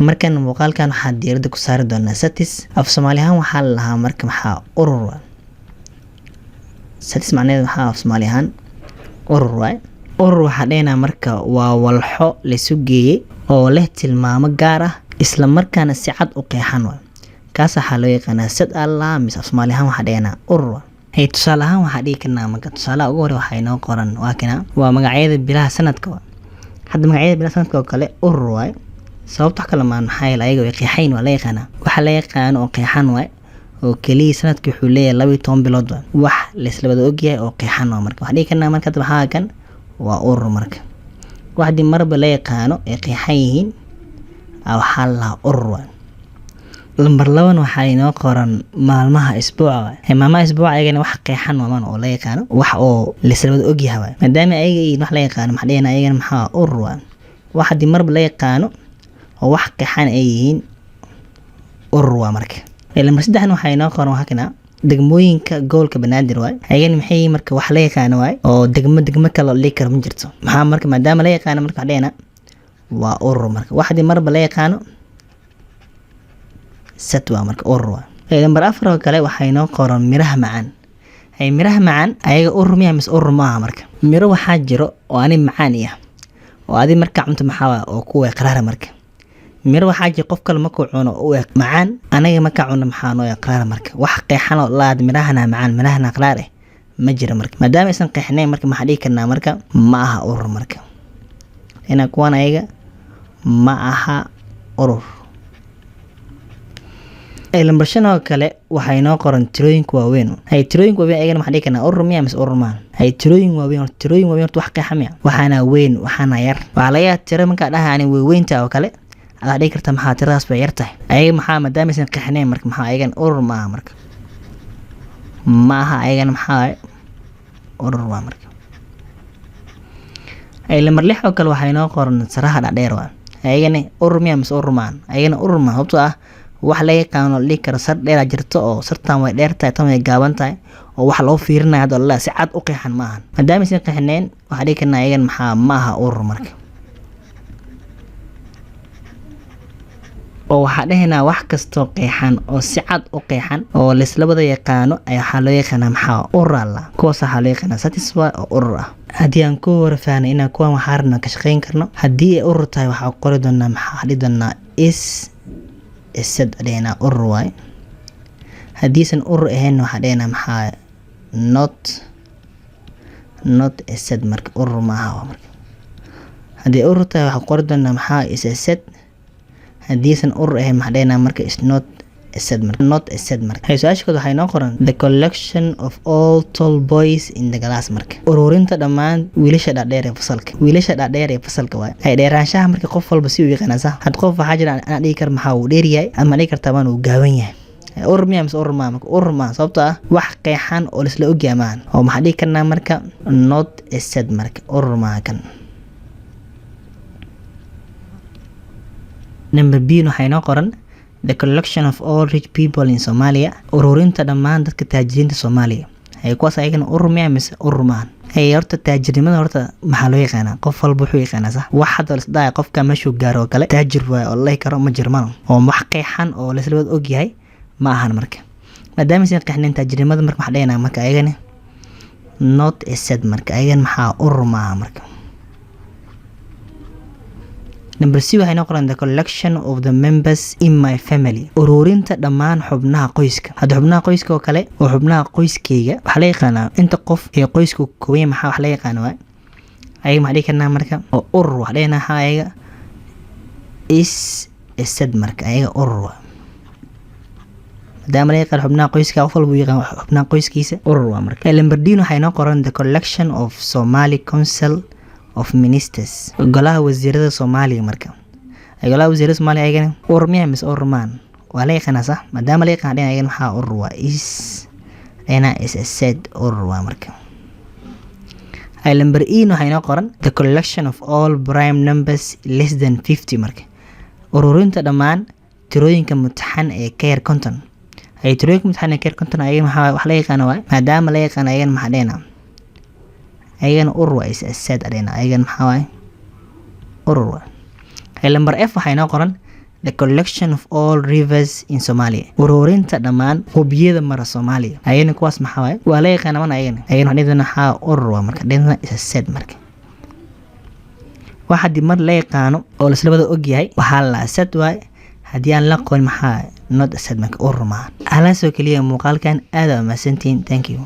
markan muuqaalkan waxaa diirada ku saari doonaa satis af Soomaali ahaan waxaa la lahaa marka maxaa urur satis macnaheedu waxaa af Soomaali ahaan urur waxaa dheena marka waa walxo la isu geeyay oo leh tilmaamo gaar ah isla markaana si cad u qeexan kaas waxaa loo yaqaanaa sad Allah mis af Soomaali ahaan waxaa dheena urur tusaale ahaan waxaa dhigi karnaa marka tusaale ugu hore waxaa inoo qoran waa magacyada bilaha sanadka hadda magacyada bilaha sanadka oo kale urur sababta kala maan maxay ayaga way qeexayn waa la yaqaanaa waxa la yaqaan oo qeexan oo kaliya sanadkii wuxuu leeyahay 12 bilood wax la isla wada ogyahay oo qeexan marka waxa dhigi karnaa marka waxa kan waa urur marka waxdi marba la yaqaano ee qeexan yihiin waxa la urur lambar 2 waxa inoo qoran maalmaha isbuuca maalmaha isbuuca ayagana wax qeexan oo la yaqaano wax oo la isla wada ogyahay maadaama ayaga wax la yaqaano maxdheena ayagana maxaa urur waxdi marba la yaqaano wax qeexan ay yihiin urur marka lambar 3 waxa inoo qoran waxa kana degmooyinka gobolka Banaadir ayagana maxay marka wax la yaqaan oo degmo kale la kar ma jirto maxaa marka maadaama la yaqaan marka dheena waa urur marka waxdi marba la yaqaan satwa marka urur lambar 4 oo kale waxa inoo qoran miraha macaan miraha macaan ayaga urur miya mis urur ma marka miro waxa jiro oo ani macaan oo adi marka cunto maxaa oo kuwa qaraar marka miro waxa jiro qof kale ma ku cuno oo macaan anaga ma ka cuno maxaa noo qaraar marka wax qeexan oo laad mirahana macaan mirahana qaraar ma jiro marka maadaama aysan qeexnayn marka ma xadii karnaa marka ma aha urur marka ina kuwan ayaga ma aha urur lambar 5 oo kale waxa inoo qoran tirooyinka waaweyn tirooyinka waaweyn ayagana ma xadii karnaa urur miya mis urur maan tirooyin waaweyn wax qeexan miya waxana weyn waxana yar waxa laga tiro marka dhahaan weynta oo kale ala dhigi kartaa maxaa tiradaas bay yartahay ayaga maxaa maadaama aysan qeexnayn marka maxaa ayagan urur ma marka ma aha ayagan maxaa urur marka lambar 6 oo kale waxa inoo qoran saraha dhaadheer ayagana urur miya mis urur maan ayagana urur ma sababtoo ah wax la yaqaan oo likar sar dheer jirto oo sartaan way dheer tahay tan way gaaban tahay oo wax loo fiirinayo hada Allah si cad u qeexan ma ahan maadaama aysan qeexnayn waxa dhigi karnaa ayagan maxaa ma aha urur marka oo waxa dhahnaa wax kasto qeexan oo si cad u qeexan oo la isla wada yaqaano ayaa loo yaqaanaa maxaa urur Allah kuwaas waxa loo yaqaanaa satisfy oo urur haddii aan ku warfaano inaan kuwan waxa rabna ka shaqeyn karno haddii ay urur tahay waxa qori doonaa maxaa xadii doonaa sad dheena urur haddii san urur ahayn waxa dheena maxaa not sad marka urur ma aha marka haddii urur tahay waxa qori doonaa maxaa sad haddii san urur ahayn waxa dheena marka is not sad marka su'aashooda waxa inoo qoran the collection of all tall boys in the class marka ururinta dhamaan wiilasha dhaadheer ee fasalka dheeraanshaha marka qof walba si uu yaqaanaa had qof waxa jira aan dhigi kar maxaa uu dheer yahay ama dhigi kartaa waan uu gaaban yahay urur miya mis urur ma marka urur ma sababtoo ah wax qeexan oo isla ogyahay oo maxaa dhigi karnaa marka not sad marka urur ma kan number B waxa inoo qoran the collection of all rich people in Somalia ururinta dhamaan dadka taajiriinta Soomaaliya kuwaas ayagana urur miya mis urur maan horta taajirnimada horta maxaa loo yaqaanaa qof walba wuxuu yaqaanaa sax wax hada la isdhaa qofka meeshuu gaaro kale taajir oo la karo ma jirmaan oo wax qeexan oo la isla wada ogyahay ma ahan marka maadaama aysan qeexnayn taajirnimada marka waxa dheena marka ayagana not sad marka ayagana maxaa urur ma marka number 6 waxa inoo qoran the collection of the members in my family ururinta dhamaan xubnaha qoyska hada xubnaha qoyska oo kale oo xubnaha qoyskeyga waxa la yaqaanaa inta qof ee qoysku kooban maxaa wax la yaqaanaa ay ma dhigi karnaa marka oo urur wax dheena ayaga is sad marka ayaga urur maadaama la yaqaan xubnaha qoyska qof walba yaqaan xubnaha qoyskiisa urur marka lambar 10 waxa inoo qoran the collection of Somali Council of Ministers golaha wasiirada Soomaaliya marka golaha wasiirada Soomaaliya ayagana urur miya mis urur maan waa la yaqaanaa sax maadaama la yaqaan ayagana maxaa urur is sad urur marka lambar 9 waxa inoo qoran the collection of all prime numbers less than 50 marka ururinta dhamaan tirooyinka mutaxan ee ka yar 50 tirooyinka mutaxan ee ka yar 50 ayagana maxaa wax la yaqaanaa maadaama la yaqaan ayagana maxaa dheena ayagana urur is sad dheena ayagana maxaa urur lambar F waxa inoo qoran the collection of all rivers in Somalia ururinta dhamaan wabiyada mara Soomaaliya ayana kuwaas maxaa waay waa la yaqaan wana ayana dhidana waxa urur marka dhidana is a set marka waxa dib mar la yaqaano oo la isla wada og yahay waxa la set waay hadii aan la qoon maxaa not a set marka urur ma ala soo kaliya muuqaalkan aad ama santiin thank you